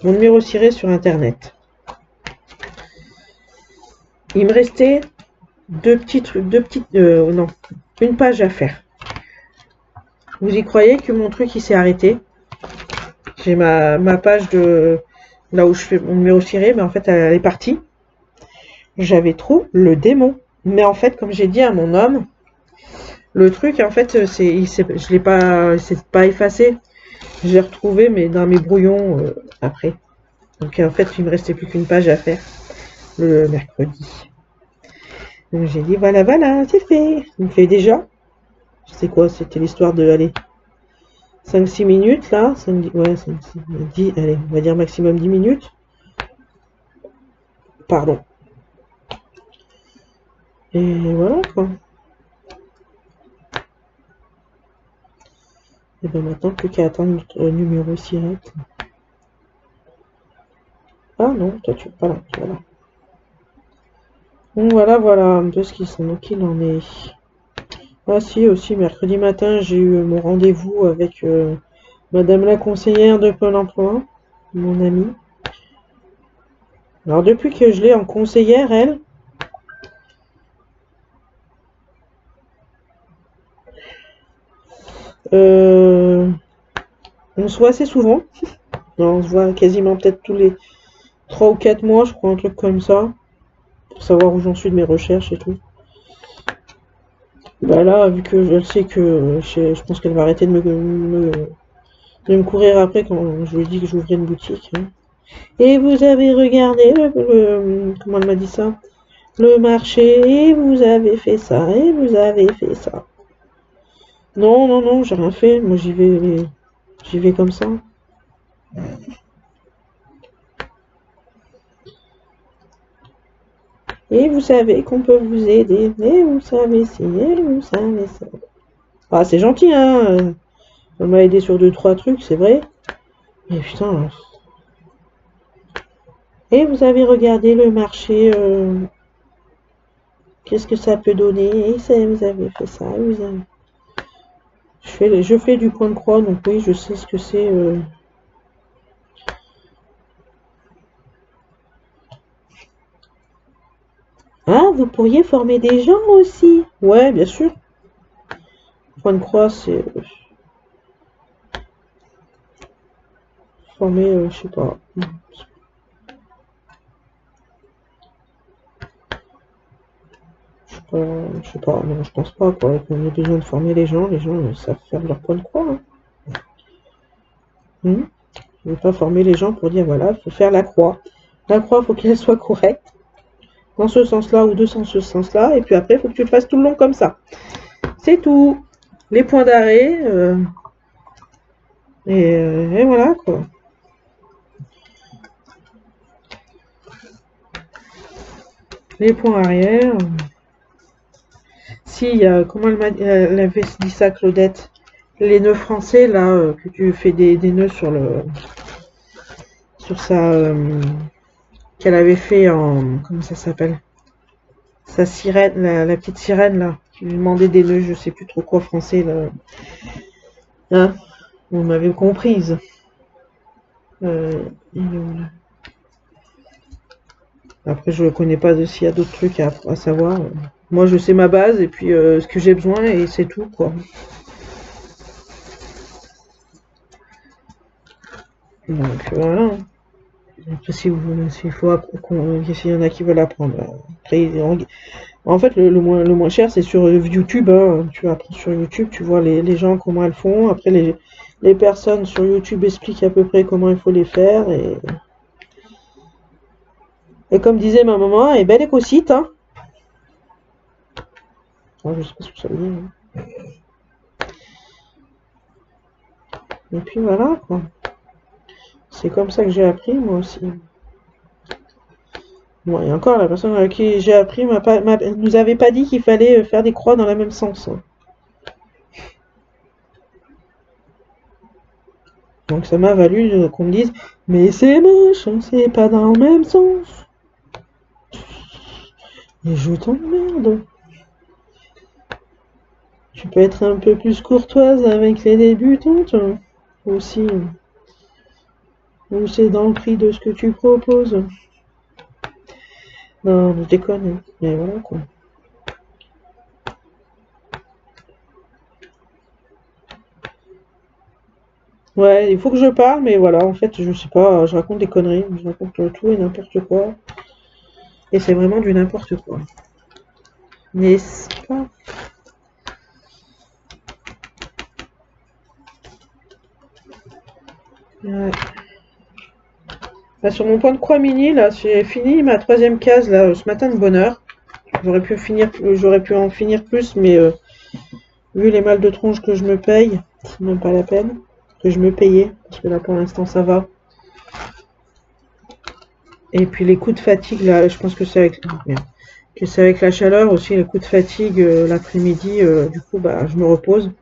numéro ciré sur internet. Il me restait deux petits trucs, non, une page à faire. Vous y croyez que mon truc il s'est arrêté? J'ai ma page de là où je fais mon numéro tiré, mais en fait elle est partie. J'avais trop le démon. Mais en fait, comme j'ai dit à mon homme, le truc en fait je l'ai pas, c'est pas effacé. J'ai retrouvé mais dans mes brouillons après. Donc en fait il me restait plus qu'une page à faire le mercredi. Donc j'ai dit voilà voilà c'est fait. Il me fait déjà. C'est quoi? C'était l'histoire de aller 5-6 minutes là, 5, ouais, 5, 6, 10, allez, on va dire maximum 10 minutes. Pardon. Et voilà quoi. Et bien maintenant, plus qu'à attendre notre numéro SIRET. Ah non, toi tu es pas là, voilà. Donc voilà, voilà, un peu ce qu'il en est. Ah si, aussi, mercredi matin, j'ai eu mon rendez-vous avec Madame la conseillère de Pôle emploi, mon amie. Alors depuis que je l'ai en conseillère, elle, on se voit assez souvent. Non, on se voit quasiment peut-être tous les 3 ou 4 mois, je crois, un truc comme ça, pour savoir où j'en suis de mes recherches et tout. Bah là, vu que je sais que je pense qu'elle va arrêter de me courir après quand je lui ai dit que j'ouvrais une boutique. Hein. Et vous avez regardé comment elle m'a dit ça? Le marché, et vous avez fait ça, et vous avez fait ça. Non, non, non, j'ai rien fait. Moi, j'y vais comme ça. Et vous savez qu'on peut vous aider. Et vous savez si, et vous savez ça. Ah, c'est gentil, hein. Elle m'a aidé sur 2-3 trucs, c'est vrai. Mais putain. Et vous avez regardé le marché, qu'est-ce que ça peut donner? Et ça, vous avez fait ça, vous avez... Je fais du point de croix, donc oui, je sais ce que c'est. Ah, vous pourriez former des gens aussi. Ouais, bien sûr. Point de croix, c'est former, je sais pas. Je sais pas, non, je pense pas quoi. Qu'on ait besoin de former les gens savent faire leur point de croix. Hein. Je ne veux pas former les gens pour dire voilà, il faut faire la croix. La croix, il faut qu'elle soit correcte. Dans ce sens-là ou dans ce sens-là. Et puis après, il faut que tu le fasses tout le long comme ça. C'est tout. Les points d'arrêt. Et voilà quoi. Les points arrière. Si, comment elle avait dit ça, Claudette? Les nœuds français, là, que tu fais des nœuds sur sa, qu'elle avait fait en, comment ça s'appelle? Sa sirène, la petite sirène, là. Tu lui demandais des nœuds, je sais plus trop quoi français, là. Hein? Vous m'avez comprise. Après, je ne connais pas s'il y a d'autres trucs à savoir. Moi, je sais ma base et puis ce que j'ai besoin et c'est tout, quoi. Donc, voilà. Après, s'il faut s'il y en a qui veulent apprendre. Après, en fait, le moins cher, c'est sur YouTube. Hein. Tu apprends sur YouTube, tu vois les gens comment elles font. Après, les personnes sur YouTube expliquent à peu près comment il faut les faire. Et comme disait ma maman, et belle écosite. Hein. Ah, je sais pas ce que ça veut dire. Hein. Et puis voilà, quoi. C'est comme ça que j'ai appris, moi aussi. Bon, et encore, la personne avec qui j'ai appris nous avait pas dit qu'il fallait faire des croix dans le même sens. Hein. Donc ça m'a valu qu'on me dise mais c'est moche, hein, c'est pas dans le même sens. Et je t'emmerde. Tu peux être un peu plus courtoise avec les débutantes aussi. Ou c'est dans le prix de ce que tu proposes. Non, je déconne. Mais voilà quoi. Ouais, il faut que je parle, mais voilà, en fait, je sais pas, je raconte des conneries, je raconte tout et n'importe quoi. Et c'est vraiment du n'importe quoi. N'est-ce pas? Ouais. Là, sur mon point de croix mini, là, j'ai fini ma troisième case, là, ce matin de bonne heure. J'aurais pu en finir plus, mais vu les mal de tronche que je me paye, c'est même pas la peine. Que je me payais, parce que là, pour l'instant, ça va. Et puis les coups de fatigue, là, je pense que c'est avec, merde. Que c'est avec la chaleur aussi, les coups de fatigue l'après-midi, du coup, bah, je me repose.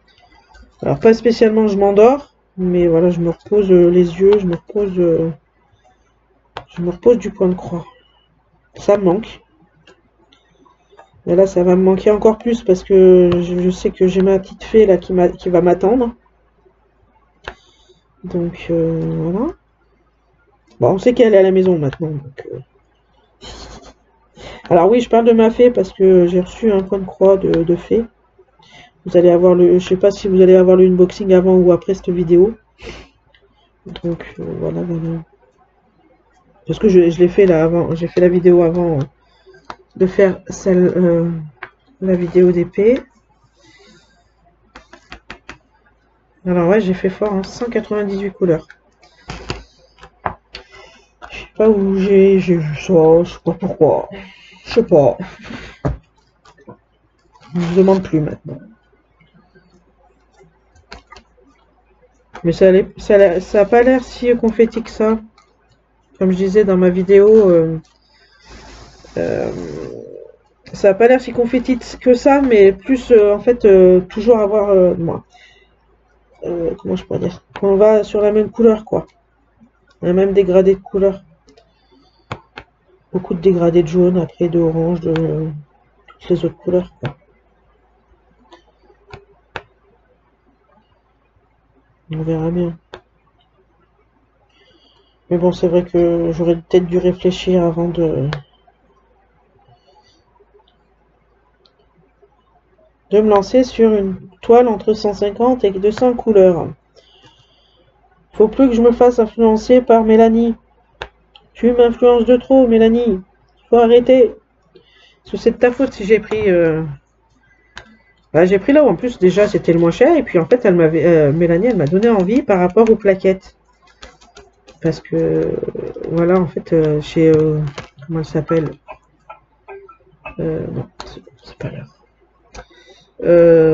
Alors, pas spécialement, je m'endors, mais voilà, je me repose les yeux, je me repose du point de croix. Ça me manque. Et là, ça va me manquer encore plus parce que je sais que j'ai ma petite fée là qui va m'attendre. Donc voilà. Bon, on sait qu'elle est à la maison maintenant. Alors oui, je parle de ma fée parce que j'ai reçu un point de croix de fée. Vous allez avoir je sais pas si vous allez avoir le unboxing avant ou après cette vidéo. Donc voilà, voilà. Parce que je l'ai fait là avant, j'ai fait la vidéo avant de faire la vidéo d'épée. Alors ouais, j'ai fait fort, hein, 198 couleurs. Je sais pas où j'ai vu ça, je sais pas pourquoi. Je sais pas. Je me demande plus maintenant. Mais ça a pas l'air si confetti que ça. Comme je disais dans ma vidéo, euh, ça a pas l'air si confetti que ça, mais plus en fait toujours avoir moi. Comment je pourrais dire? On va sur la même couleur quoi. Un même dégradé de couleur. Beaucoup de dégradés de jaune, après de orange, de toutes les autres couleurs quoi. On verra bien. Mais bon, c'est vrai que j'aurais peut-être dû réfléchir avant de me lancer sur une toile entre 150 et 200 couleurs. Faut plus que je me fasse influencer par Mélanie. Tu m'influences de trop, Mélanie. Faut arrêter. Parce que c'est de ta faute si j'ai pris. Bah, j'ai pris là où en plus déjà c'était le moins cher et puis en fait Mélanie elle m'a donné envie par rapport aux plaquettes. Parce que voilà en fait chez comment elle s'appelle non, c'est pas là.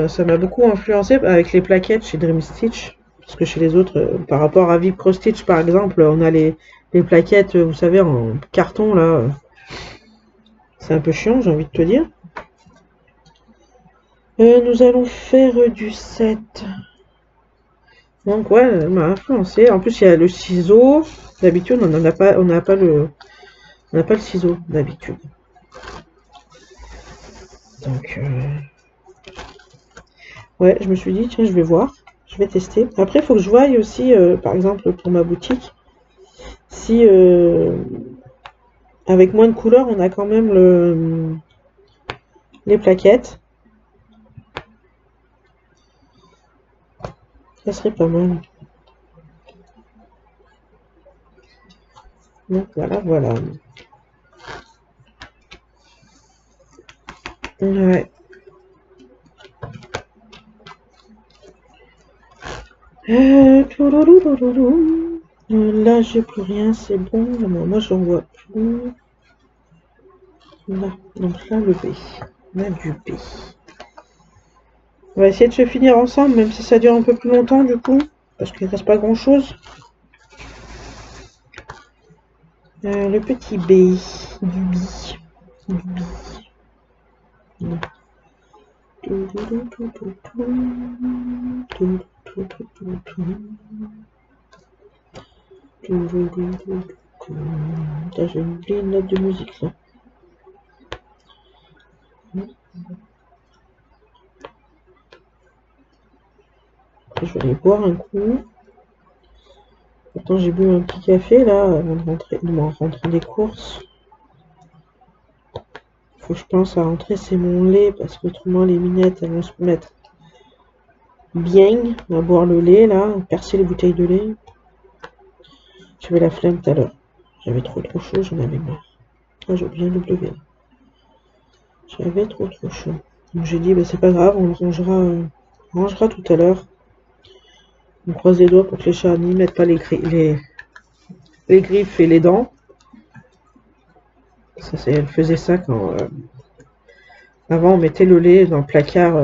Ça m'a beaucoup influencé avec les plaquettes chez Dream Stitch. Parce que chez les autres, par rapport à Viv Cross Stitch par exemple, on a les plaquettes, vous savez, en carton là. C'est un peu chiant, j'ai envie de te dire. Nous allons faire du 7. Donc ouais, elle m'a influencé. En plus, il y a le ciseau. D'habitude, on n'a pas, on n'a pas le ciseau d'habitude. Donc ouais, je me suis dit tiens, je vais voir, je vais tester. Après, il faut que je voie aussi, par exemple pour ma boutique, si avec moins de couleurs, on a quand même les plaquettes. Ça serait pas mal. Donc voilà, voilà. Ouais. Là, j'ai plus rien, c'est bon. Moi, j'en vois plus. Là, donc là, le B. On a du B. On va essayer de se finir ensemble, même si ça dure un peu plus longtemps, du coup. Parce qu'il ne reste pas grand-chose. Le petit B. Du B. Du B. Non. J'ai oublié une note de musique là. Je vais aller boire un coup. Pourtant j'ai bu un petit café là avant de rentrer des courses. Faut que je pense à rentrer c'est mon lait parce que autrement les minettes elles vont se mettre bien à boire le lait, là, percer les bouteilles de lait. J'avais la flemme tout à l'heure. J'avais trop chaud, j'en avais marre. Ah, j'ai oublié un W. J'avais trop chaud. Donc j'ai dit, bah, c'est pas grave, on le rangera tout à l'heure. On croise les doigts pour que les chats n'y mettent pas les griffes et les dents. Ça, elle faisait ça quand... avant, on mettait le lait dans le placard...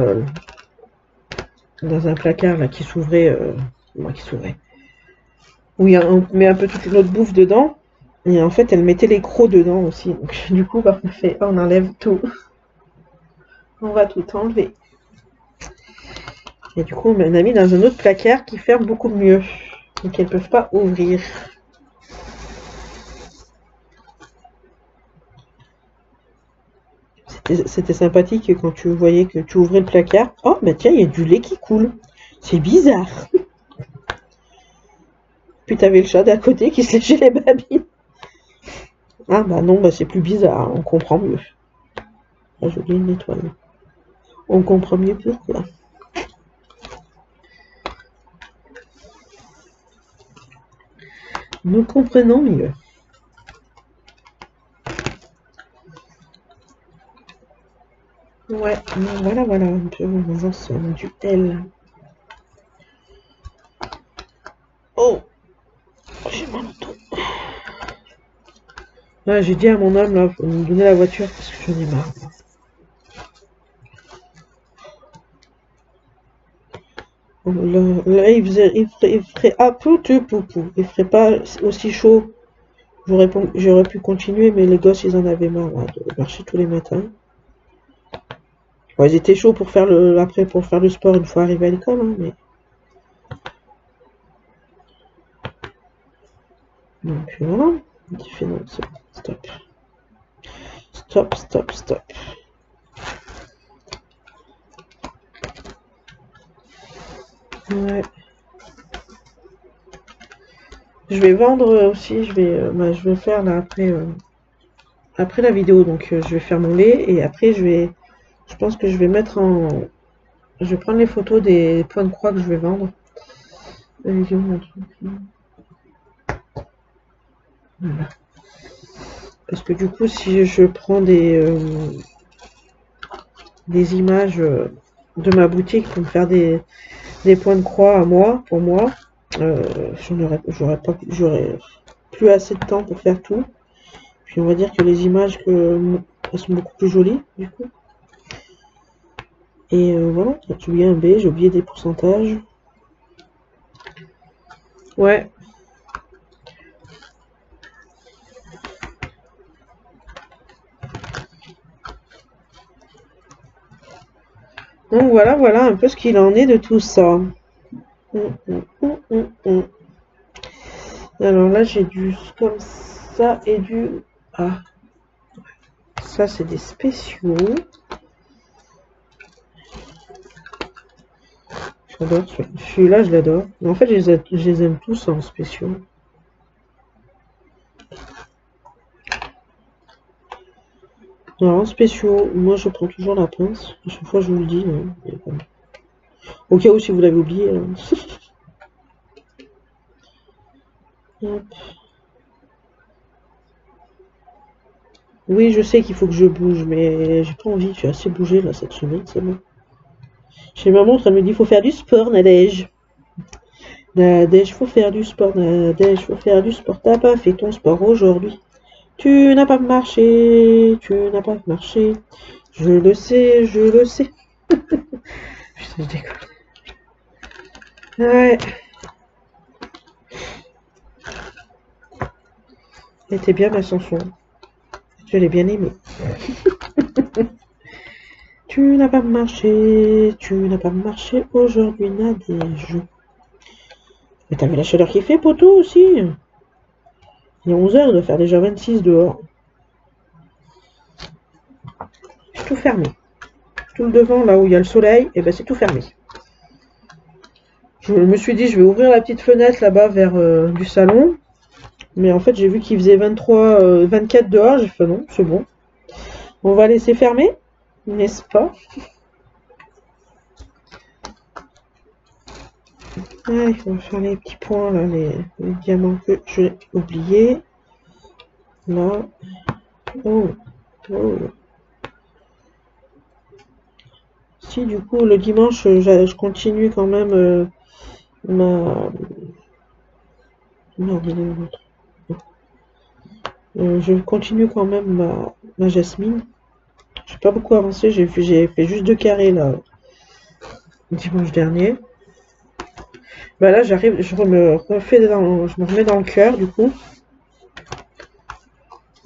dans un placard là qui s'ouvrait... qui s'ouvrait. Où on met un peu toute notre bouffe dedans. Et en fait, elle mettait les crocs dedans aussi. Donc, du coup, bah, on enlève tout. On va tout enlever. Et du coup, on a mis dans un autre placard qui ferme beaucoup mieux. Donc, elles ne peuvent pas ouvrir. C'était sympathique quand tu voyais que tu ouvrais le placard. Oh, bah tiens, il y a du lait qui coule. C'est bizarre. Puis tu avais le chat d'à côté qui se léchait les babines. Ah bah non, bah c'est plus bizarre. On comprend mieux. Ah, j'ai oublié une étoile. On comprend mieux pourquoi. Nous comprenons mieux. Ouais, voilà un peu nos ensembles du L. Oh, j'ai mal au dos. Ouais, j'ai dit à mon homme là, faut me donner la voiture parce que j'en ai marre. Là, il ferait un peu de poupou. Il ferait pas aussi chaud. J'aurais pu continuer, mais les gosses, ils en avaient marre là, de marcher tous les matins. Bon, ils étaient chauds pour faire pour faire le sport une fois arrivés à l'école, hein, mais... Donc voilà. Il fait non, c'est bon. Stop. Stop, stop, stop. Ouais. Je vais vendre aussi, je vais faire là après la vidéo, donc je vais faire mon lait et après je pense que je vais mettre je vais prendre les photos des points de croix que je vais vendre. Voilà. Parce que du coup, si je prends des images de ma boutique pour me faire des points de croix à moi, pour moi, j'aurais plus assez de temps pour faire tout. Puis on va dire que les images elles sont beaucoup plus jolies du coup. Et voilà, j'ai oublié un B, j'ai oublié des pourcentages. Ouais. Donc voilà un peu ce qu'il en est de tout ça. Alors là, j'ai du comme ça et du... Ah, ça c'est des spéciaux. J'adore celui-là, je l'adore. Mais en fait, je les aime tous en spéciaux. Alors en spéciaux, moi je prends toujours la pince. À chaque fois, je vous le dis. Au cas où, si vous l'avez oublié. Hop. Oui, je sais qu'il faut que je bouge, mais j'ai pas envie. J'ai assez bougé là cette semaine, c'est bon. Chez ma montre, elle me dit faut faire du sport, Nadège. Nadège, faut faire du sport. Nadège, faut faire du sport. T'as pas fait ton sport aujourd'hui. Tu n'as pas marché. Tu n'as pas marché. Je le sais, je le sais. Putain, je déconne. Ouais. Elle était bien ma chanson. Je l'ai bien aimée. Tu n'as pas marché. Tu n'as pas marché aujourd'hui, Nadège. Mais t'as vu la chaleur qu'il fait, poteau, aussi? Il est 11 h, il doit faire déjà 26 dehors. C'est tout fermé. Tout le devant, là où il y a le soleil, et ben c'est tout fermé. Je me suis dit, je vais ouvrir la petite fenêtre là-bas vers du salon. Mais en fait, j'ai vu qu'il faisait 23, 24 dehors. J'ai fait non, c'est bon. On va laisser fermer, n'est-ce pas? Allez, on va faire les petits points là, les diamants que j'ai oubliés. Là. Oh. Oh. Si du coup le dimanche je continue quand même ma... Non, mais non, je continue quand même ma Jasmine. J'ai pas beaucoup avancé, j'ai fait juste 2 carrés là dimanche dernier. Bah là j'arrive, je me remets dans le cœur du coup.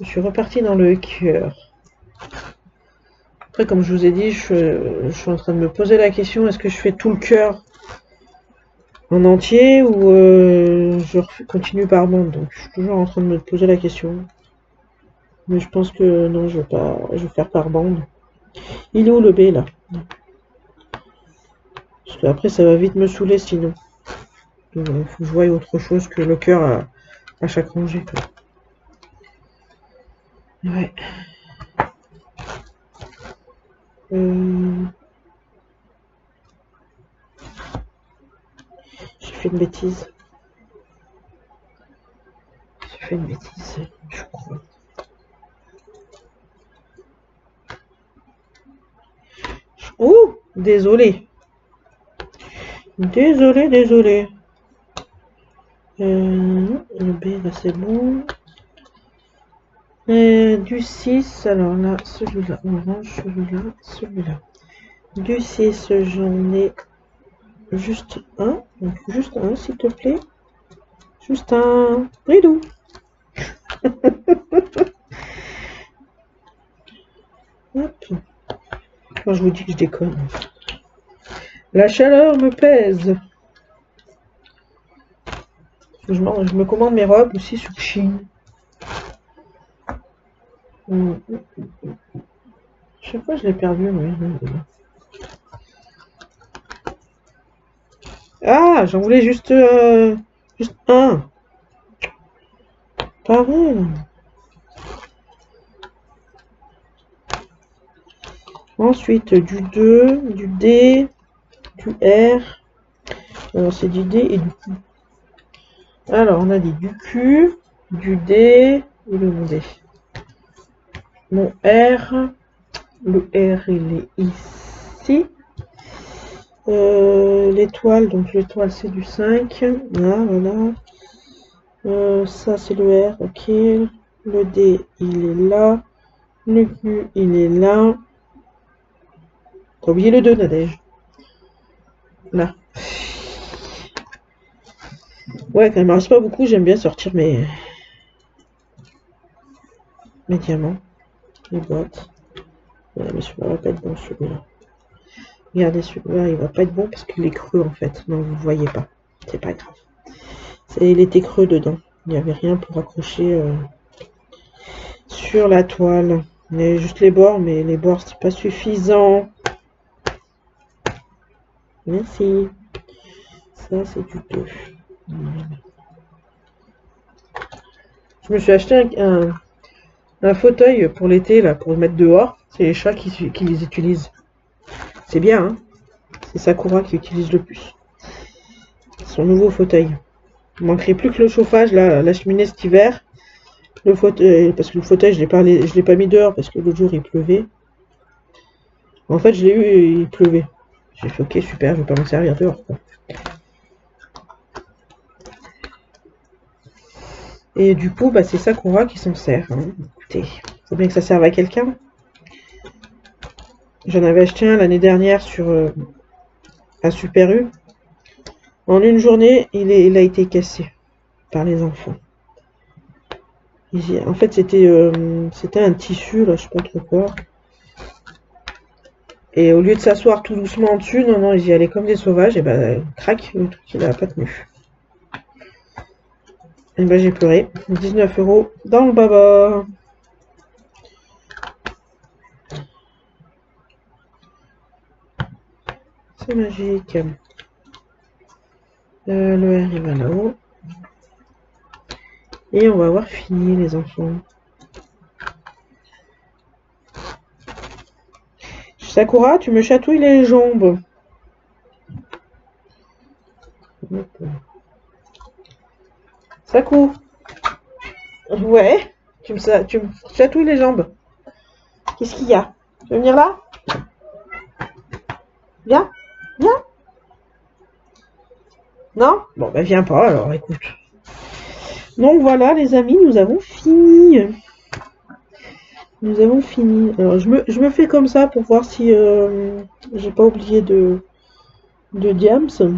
Je suis repartie dans le cœur. Après comme je vous ai dit, je suis en train de me poser la question, est-ce que je fais tout le cœur en entier ou je continue par bande. Donc je suis toujours en train de me poser la question. Mais je pense que non, je vais pas, je vais faire par bande. Il est où le B là? Parce qu'après ça va vite me saouler sinon. Il faut que je voie autre chose que le cœur à chaque rangée, quoi. Ouais. J'ai fait une bêtise. J'ai fait une bêtise, je crois. Ouh, désolé. Désolé, désolé. Le B là c'est bon. Du 6, alors là, celui-là, orange, celui-là, celui-là. Du 6, j'en ai juste un. Donc juste un, s'il te plaît. Juste un. Bridou. Hop. Moi, je vous dis que je déconne. La chaleur me pèse. Je me commande mes robes aussi sur Chine. Chaque fois, je l'ai perdu, oui. Ah, j'en voulais juste un. Pareil. Ensuite, du 2, du D, du R. Alors, c'est du D et du Q. Alors, on a dit du Q, du D et le D. Mon R, le R, il est ici. L'étoile, donc l'étoile, c'est du 5. Là, voilà. Ça, c'est le R, ok. Le D, il est là. Le Q, il est là. T'as oublié le 2, Nadège. Là. Ouais, quand il me reste pas beaucoup, j'aime bien sortir mes diamants. Les boîtes. Ouais, mais celui-là va pas être bon, celui-là. Regardez, celui-là, il va pas être bon parce qu'il est creux, en fait. Non, vous ne voyez pas. C'est pas grave. Il était creux dedans. Il n'y avait rien pour accrocher sur la toile. Il y avait juste les bords, mais les bords, c'est pas suffisant. Merci. Ça, c'est du 2. Je me suis acheté un fauteuil pour l'été, là, pour le mettre dehors. C'est les chats qui les utilisent. C'est bien, hein. C'est Sakura qui utilise le plus. Son nouveau fauteuil. Il manquerait plus que le chauffage, là, la cheminée cet hiver. Le fauteuil, parce que le fauteuil, je l'ai pas mis dehors parce que l'autre jour il pleuvait. En fait, je l'ai eu et il pleuvait. J'ai fait ok, super, je vais pas m'en servir dehors, quoi. Et du coup, bah, c'est Sakura qui s'en sert. Hein. Écoutez, faut bien que ça serve à quelqu'un. J'en avais acheté un l'année dernière sur un Super U. En une journée, il a été cassé par les enfants. En fait, c'était un tissu, là, je sais pas trop quoi. Et au lieu de s'asseoir tout doucement dessus, non, ils y allaient comme des sauvages, et bah, crac, le truc, il a pas tenu. Et bah, j'ai pleuré. 19 € dans le baba. C'est magique. Le R, il va là-haut. Et on va avoir fini, les enfants. Sakura, tu me chatouilles les jambes. Sakou. Ouais. Tu me chatouilles les jambes. Qu'est-ce qu'il y a? Tu veux venir là? Viens. Viens. Non? Bon, bah viens pas alors, écoute. Donc voilà les amis, nous avons fini. Nous avons fini. Alors je me fais comme ça pour voir si j'ai pas oublié de Diams. C'est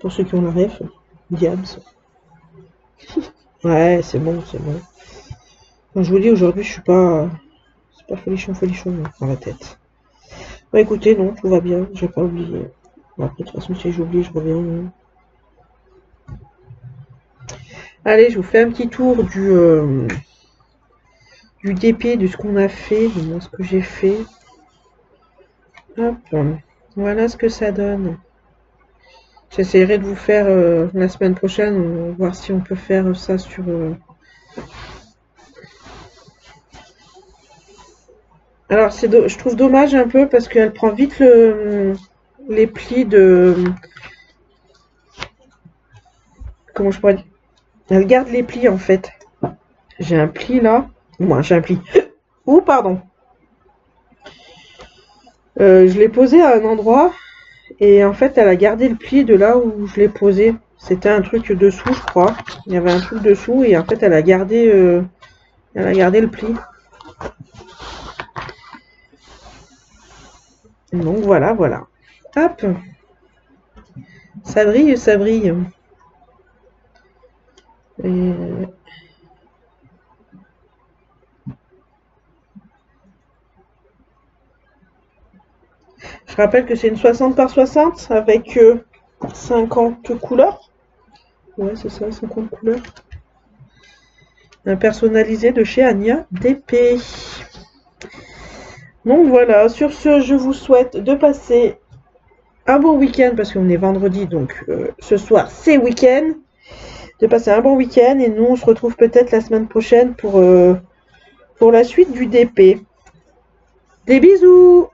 pour ceux qui ont la ref. Diams. Ouais, c'est bon, c'est bon. Quand je vous dis aujourd'hui, je suis pas. C'est pas folichon dans la tête. Bah écoutez, non, tout va bien, j'ai pas oublié. Bon, après, de toute façon, si j'oublie, je reviens. Allez, je vous fais un petit tour du DP, de ce qu'on a fait, de moi, ce que j'ai fait. Hop, voilà ce que ça donne. J'essaierai de vous faire la semaine prochaine, voir si on peut faire ça sur... Alors, je trouve dommage un peu parce qu'elle prend vite les plis de... Comment je pourrais dire? Elle garde les plis en fait. J'ai un pli là. Moi, j'ai un pli. Ouh, pardon. Je l'ai posé à un endroit et en fait, elle a gardé le pli de là où je l'ai posé. C'était un truc dessous, je crois. Il y avait un truc dessous et en fait, elle a gardé le pli. Donc voilà, voilà. Hop. Ça brille, ça brille. Et... Je rappelle que c'est une 60 par 60 avec 50 couleurs. Ouais, c'est ça, 50 couleurs. Un personnalisé de chez Ania DP. Donc voilà, sur ce, je vous souhaite de passer un bon week-end, parce qu'on est vendredi, donc ce soir, c'est week-end. De passer un bon week-end, et nous, on se retrouve peut-être la semaine prochaine pour la suite du DP. Des bisous!